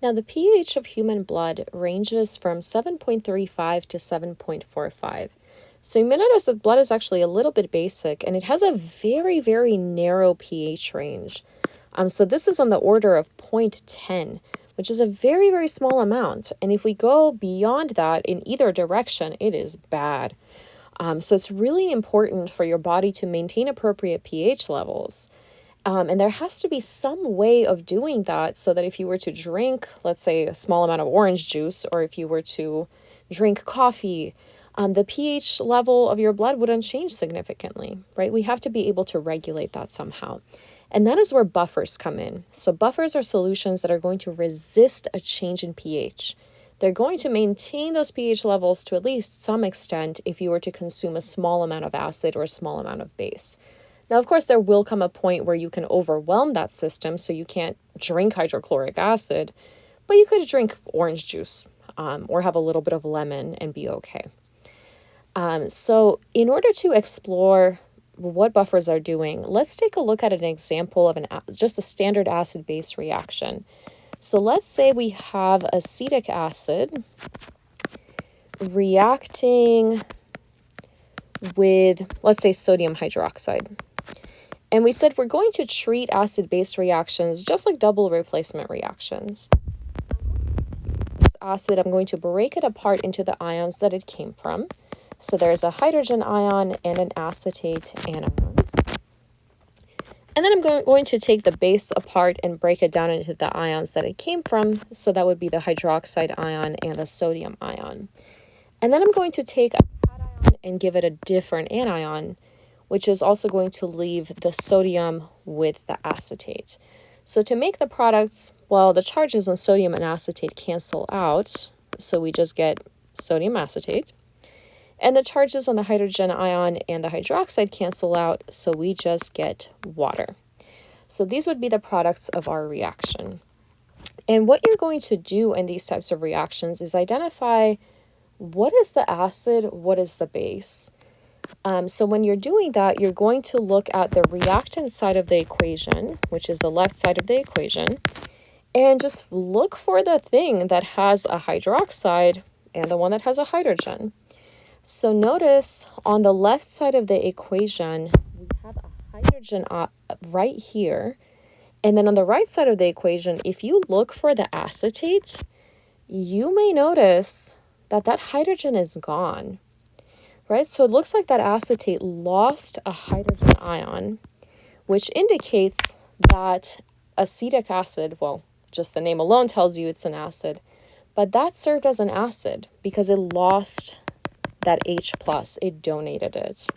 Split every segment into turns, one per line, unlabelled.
Now, the pH of human blood ranges from 7.35 to 7.45. So you may notice that blood is actually a little bit basic, and it has a very, very narrow pH range. So this is on the order of 0.10, which is a very, very small amount. And if we go beyond that in either direction, it is bad. So it's really important for your body to maintain appropriate pH levels. And there has to be some way of doing that so that if you were to drink, let's say, a small amount of orange juice, or if you were to drink coffee, the pH level of your blood wouldn't change significantly, right? We have to be able to regulate that somehow. And that is where buffers come in. So buffers are solutions that are going to resist a change in pH. They're going to maintain those pH levels to at least some extent if you were to consume a small amount of acid or a small amount of base. Now, of course, there will come a point where you can overwhelm that system, so you can't drink hydrochloric acid, but you could drink orange juice or have a little bit of lemon and be okay. So in order to explore what buffers are doing, let's take a look at an example of just a standard acid-base reaction. So let's say we have acetic acid reacting with, let's say, sodium hydroxide. And we said we're going to treat acid-base reactions just like double replacement reactions. This acid, I'm going to break it apart into the ions that it came from. So there's a hydrogen ion and an acetate anion. And then I'm going to take the base apart and break it down into the ions that it came from. So that would be the hydroxide ion and the sodium ion. And then I'm going to take a cation and give it a different anion, which is also going to leave the sodium with the acetate. So to make the products, well, the charges on sodium and acetate cancel out. So we just get sodium acetate. And the charges on the hydrogen ion and the hydroxide cancel out, so we just get water. So these would be the products of our reaction. And what you're going to do in these types of reactions is identify what is the acid, what is the base. So when you're doing that, you're going to look at the reactant side of the equation, which is the left side of the equation, and just look for the thing that has a hydroxide and the one that has a hydrogen. So notice on the left side of the equation, we have a hydrogen right here. And then on the right side of the equation, if you look for the acetate, you may notice that that hydrogen is gone, right? So it looks like that acetate lost a hydrogen ion, which indicates that acetic acid, well, just the name alone tells you it's an acid, but that served as an acid because it lost that H+, it donated it.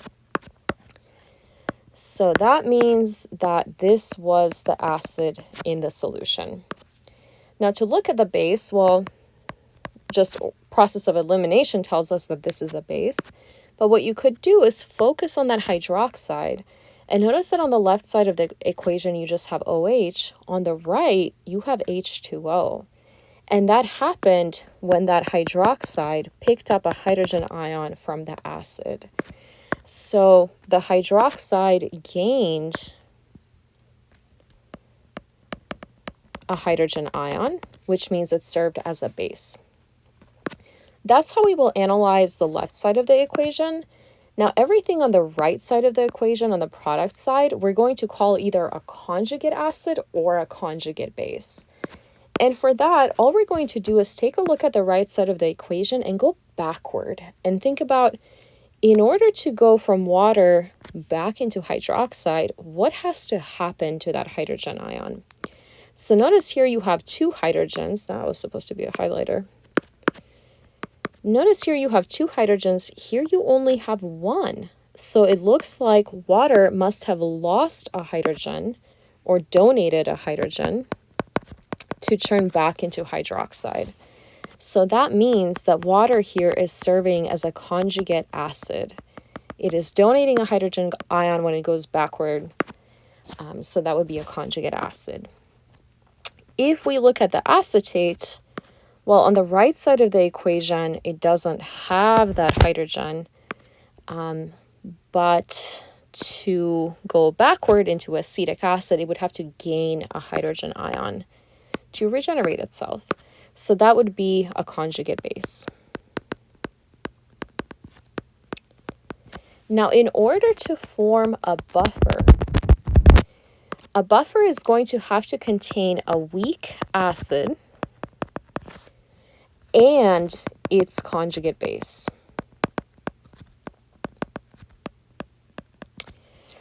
So that means that this was the acid in the solution. Now to look at the base, well, just process of elimination tells us that this is a base. But what you could do is focus on that hydroxide and notice that on the left side of the equation, you just have OH. On the right, you have H2O. And that happened when that hydroxide picked up a hydrogen ion from the acid. So the hydroxide gained a hydrogen ion, which means it served as a base. That's how we will analyze the left side of the equation. Now, everything on the right side of the equation, on the product side, we're going to call either a conjugate acid or a conjugate base. And for that, all we're going to do is take a look at the right side of the equation and go backward and think about, in order to go from water back into hydroxide, what has to happen to that hydrogen ion? So notice here you have two hydrogens. That was supposed to be a highlighter. Notice here you have two hydrogens. Here you only have one. So it looks like water must have lost a hydrogen or donated a hydrogen to turn back into hydroxide. So that means that water here is serving as a conjugate acid. It is donating a hydrogen ion when it goes backward. So that would be a conjugate acid. If we look at the acetate, well, on the right side of the equation, it doesn't have that hydrogen, but to go backward into acetic acid, it would have to gain a hydrogen ion to regenerate itself. So that would be a conjugate base. Now, in order to form a buffer is going to have to contain a weak acid and its conjugate base.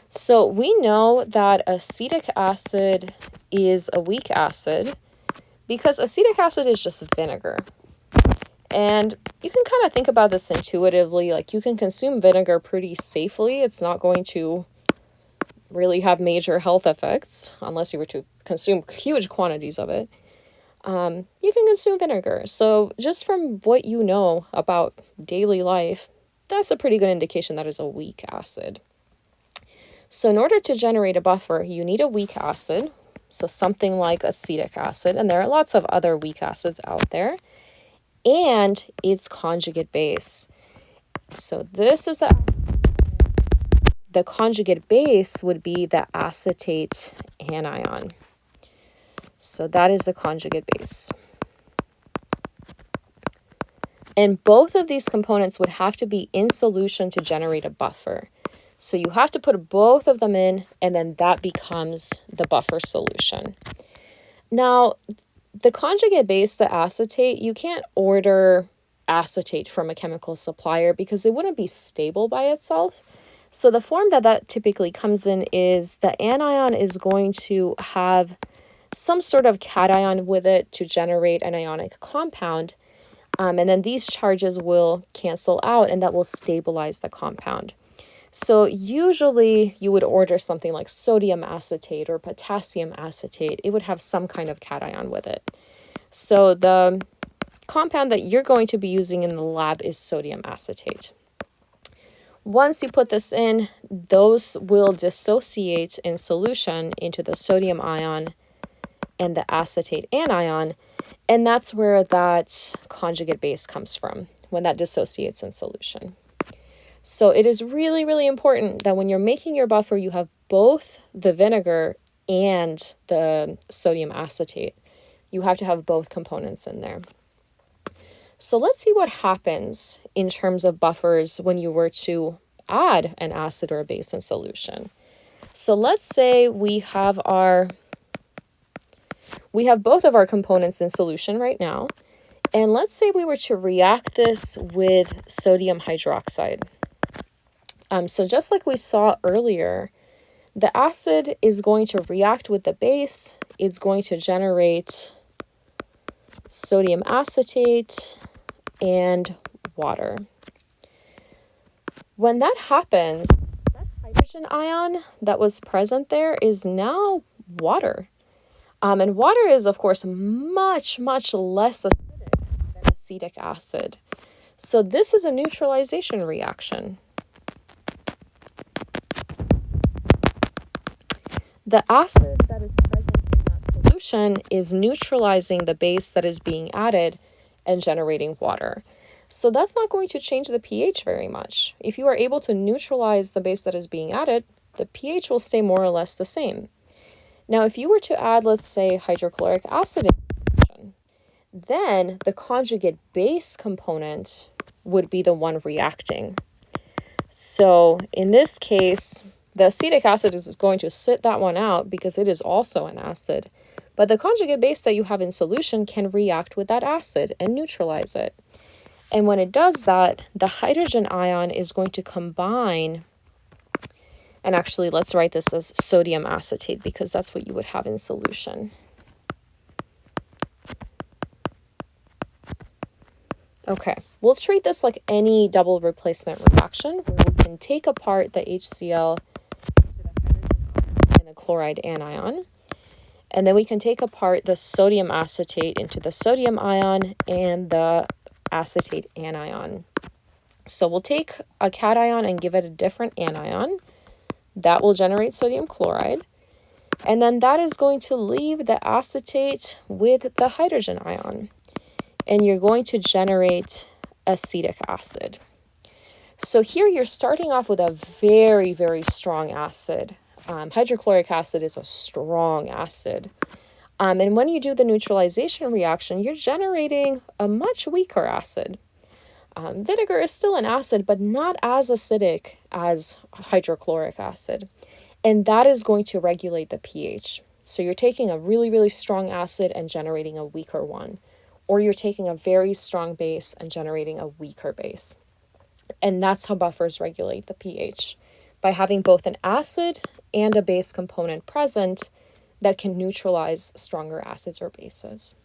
So we know that acetic acid is a weak acid because acetic acid is just vinegar. And you can kind of think about this intuitively, like you can consume vinegar pretty safely. It's not going to really have major health effects unless you were to consume huge quantities of it. You can consume vinegar. So just from what you know about daily life, that's a pretty good indication that is a weak acid. So in order to generate a buffer, you need a weak acid, so something like acetic acid, and there are lots of other weak acids out there, and its conjugate base. So this is the conjugate base would be the acetate anion. So that is the conjugate base. And both of these components would have to be in solution to generate a buffer. So you have to put both of them in, and then that becomes the buffer solution. Now, the conjugate base, the acetate, you can't order acetate from a chemical supplier because it wouldn't be stable by itself. So the form that typically comes in is the anion is going to have some sort of cation with it to generate an ionic compound. And then these charges will cancel out, and that will stabilize the compound. So usually you would order something like sodium acetate or potassium acetate. It would have some kind of cation with it. So the compound that you're going to be using in the lab is sodium acetate. Once you put this in, those will dissociate in solution into the sodium ion and the acetate anion, and that's where that conjugate base comes from, when that dissociates in solution. So it is really, really important that when you're making your buffer, you have both the vinegar and the sodium acetate. You have to have both components in there. So let's see what happens in terms of buffers when you were to add an acid or a base in solution. So let's say we have both of our components in solution right now. And let's say we were to react this with sodium hydroxide. So just like we saw earlier, the acid is going to react with the base. It's going to generate sodium acetate and water. When that happens, that hydrogen ion that was present there is now water. And water is, of course, much, much less acidic than acetic acid. So this is a neutralization reaction. The acid that is present in that solution is neutralizing the base that is being added and generating water. So that's not going to change the pH very much. If you are able to neutralize the base that is being added, the pH will stay more or less the same. Now, if you were to add, let's say, hydrochloric acid in solution, then the conjugate base component would be the one reacting. So in this case, the acetic acid is going to sit that one out because it is also an acid. But the conjugate base that you have in solution can react with that acid and neutralize it. And when it does that, the hydrogen ion is going to combine, and actually let's write this as sodium acetate because that's what you would have in solution. Okay, we'll treat this like any double replacement reaction where we can take apart the HCl and the chloride anion, and then we can take apart the sodium acetate into the sodium ion and the acetate anion. So we'll take a cation and give it a different anion. That will generate sodium chloride. And then that is going to leave the acetate with the hydrogen ion. And you're going to generate acetic acid. So here you're starting off with a very, very strong acid. Hydrochloric acid is a strong acid. And when you do the neutralization reaction, you're generating a much weaker acid. Vinegar is still an acid, but not as acidic as hydrochloric acid. And that is going to regulate the pH. So you're taking a really, really strong acid and generating a weaker one. Or you're taking a very strong base and generating a weaker base. And that's how buffers regulate the pH, by having both an acid and a base component present that can neutralize stronger acids or bases.